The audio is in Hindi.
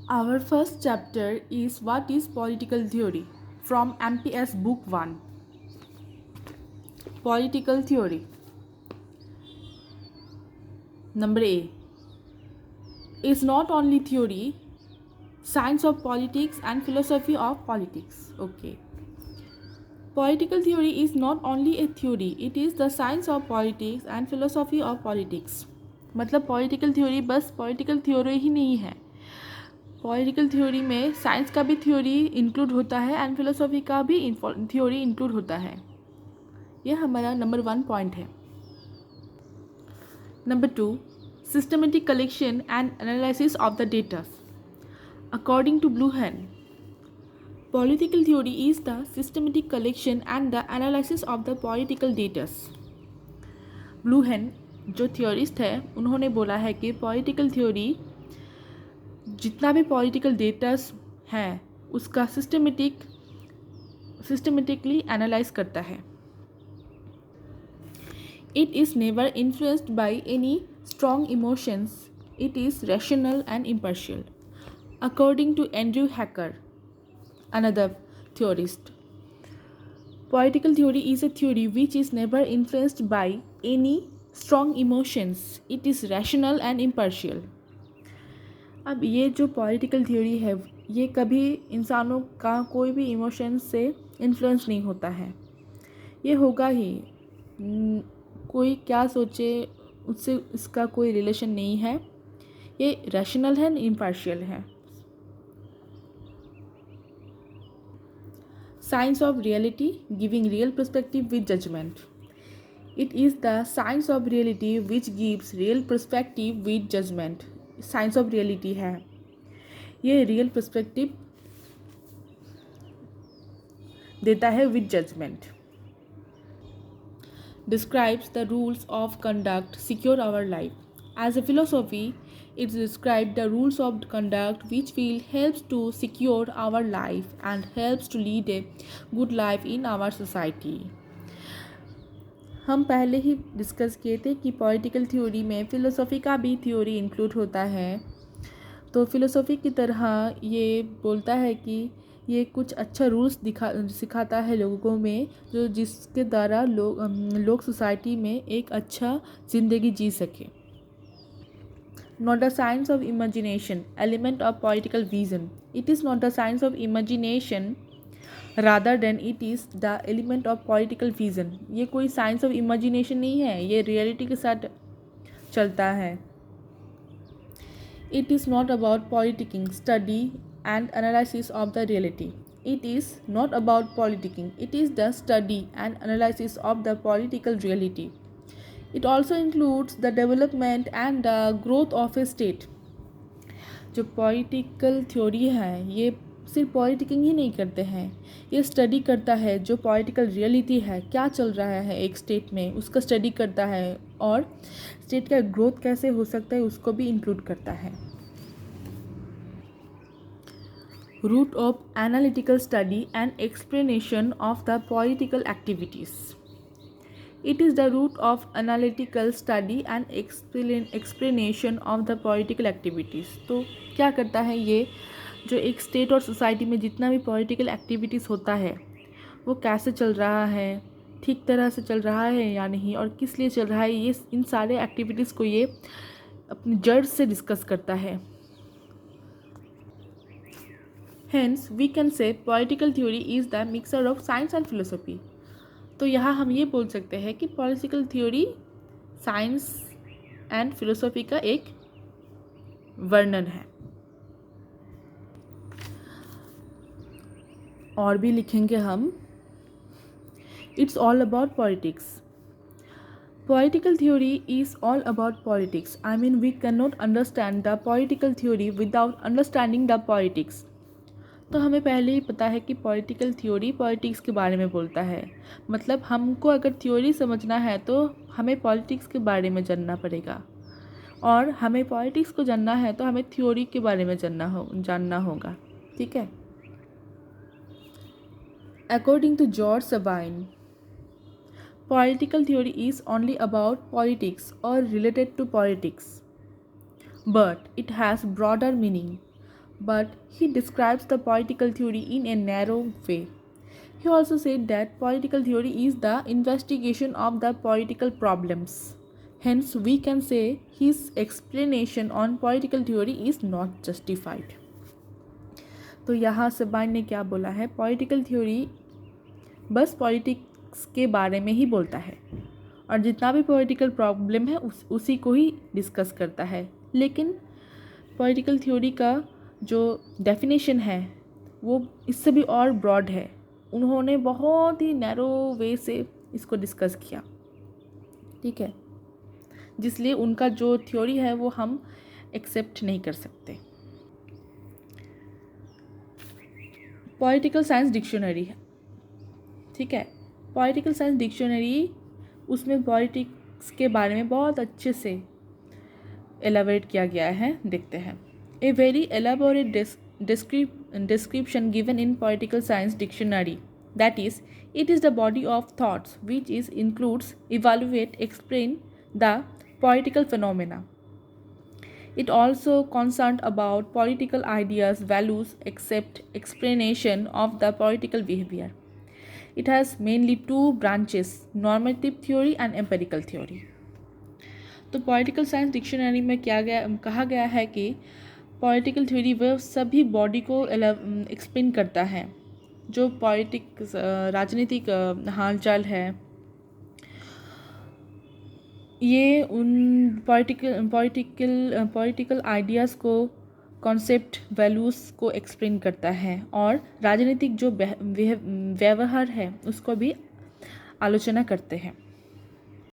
Our first chapter is What is Political Theory from MPS Book 1. Political Theory. Number A is not only theory, science of politics and philosophy of politics. Okay. Political theory is not only a theory, it is the science of politics and philosophy of politics. मतलब पॉलिटिकल थ्योरी बस पॉलिटिकल थ्योरी ही नहीं है. पॉलिटिकल थ्योरी में साइंस का भी थ्योरी इंक्लूड होता है एंड फिलोसॉफी का भी थ्योरी इंक्लूड होता है. ये हमारा नंबर 1 पॉइंट है. Number 2, systematic collection and analysis of the data. According to Bluhm, political theory is the systematic collection and the analysis of the political data. ब्लूहेन जो थियोरिस्ट है उन्होंने बोला है कि पॉलिटिकल थ्योरी जितना भी पॉलिटिकल डेटास हैं उसका सिस्टमेटिकली एनालाइज करता है. It is never influenced by any strong emotions. It is rational and impartial. According to Andrew Hacker, another theorist, political theory is a theory which is never influenced by any strong emotions. It is rational and impartial. अब ये जो पॉलिटिकल थ्योरी है ये कभी इंसानों का कोई भी इमोशन से इन्फ्लुएंस नहीं होता है. ये होगा ही, कोई क्या सोचे उससे इसका कोई रिलेशन नहीं है. ये रैशनल है, इम्पार्शियल है. Science of reality, giving real perspective with judgment. It is the science of reality which gives real perspective with judgment. Science of reality है, ये real perspective देता है with judgment. Describes the rules of conduct secure our life. As a philosophy, it describes the rules of conduct which will helps to secure our life and helps to lead a good life in our society. हम पहले ही डिस्कस किए थे कि पॉलिटिकल थ्योरी में फ़िलोसॉफ़ी का भी थ्योरी इंक्लूड होता है. तो फ़िलोसॉफ़ी की तरह ये बोलता है कि ये कुछ अच्छा रूल्स सिखाता है लोगों में जो जिसके द्वारा लोग सोसाइटी में एक अच्छा ज़िंदगी जी सके. Not the science of imagination, element of political vision. It is not the science of imagination, rather than it is the element of political vision. ये कोई science of imagination नहीं है, ये reality के साथ चलता है. It is not about politicking, study and analysis of the reality. It is not about politicking, it is the study and analysis of the political reality. It also includes the development and the growth of a state. जो पॉलिटिकल थ्योरी है ये सिर्फ पॉलिटिकिंग ही नहीं करते हैं, ये स्टडी करता है जो पॉलिटिकल रियलिटी है, क्या चल रहा है एक स्टेट में उसका स्टडी करता है और स्टेट का ग्रोथ कैसे हो सकता है उसको भी इंक्लूड करता है. Root of analytical study and explanation of the political activities. It is the root of analytical study and explanation of the political activities. तो क्या करता है ये जो एक स्टेट और सोसाइटी में जितना भी पॉलिटिकल एक्टिविटीज़ होता है वो कैसे चल रहा है, ठीक तरह से चल रहा है या नहीं और किस लिए चल रहा है, ये इन सारे एक्टिविटीज़ को ये अपनी जड़ से डिस्कस करता है. Hence, we can say political theory is the mixture of science and philosophy. तो यहाँ हम ये बोल सकते हैं कि political theory science and philosophy का एक वर्णन है. और भी लिखेंगे हम. It's all about politics. Political theory is all about politics. I mean we can not understand the political theory without understanding the politics. तो हमें पहले ही पता है कि पॉलिटिकल थ्योरी पॉलिटिक्स के बारे में बोलता है. मतलब हमको अगर थ्योरी समझना है तो हमें पॉलिटिक्स के बारे में जानना पड़ेगा और हमें पॉलिटिक्स को जानना है तो हमें थ्योरी के बारे में जानना होगा. ठीक है. According to George Sabine, political theory is only about politics और related to politics, but it has broader meaning. but he describes the political theory in a narrow way. He also said that political theory is the investigation of the political problems. Hence, we can say his explanation on political theory is not justified. तो यहाँ सबाइन ने क्या बोला है, पॉलिटिकल थ्योरी बस पॉलिटिक्स के बारे में ही बोलता है और जितना भी पॉलिटिकल प्रॉब्लम है उसी को ही डिस्कस करता है, लेकिन पॉलिटिकल थ्योरी का जो डेफिनेशन है वो इससे भी और ब्रॉड है. उन्होंने बहुत ही नैरो वे से इसको डिस्कस किया, ठीक है, जिसलिए उनका जो थ्योरी है वो हम एक्सेप्ट नहीं कर सकते. पॉलिटिकल साइंस डिक्शनरी, ठीक है, पॉलिटिकल साइंस डिक्शनरी उसमें पॉलिटिक्स के बारे में बहुत अच्छे से एलाबोरेट किया गया है. देखते हैं. A very elaborate description given in political science dictionary, that is, it is the body of thoughts which is includes evaluate explain the political phenomena. It also concerned about political ideas, values, except explanation of the political behavior. It has mainly two branches, normative theory and empirical theory. तो पॉलिटिकल साइंस डिक्शनरी में कहा गया है कि पॉलिटिकल थ्योरी वह सभी बॉडी को एक्सप्लेन करता है जो राजनीतिक हालचाल है. ये उन पॉलिटिकल आइडियाज़ को, कॉन्सेप्ट, वैल्यूज़ को एक्सप्लेन करता है और राजनीतिक जो व्यवहार है उसको भी आलोचना करते हैं.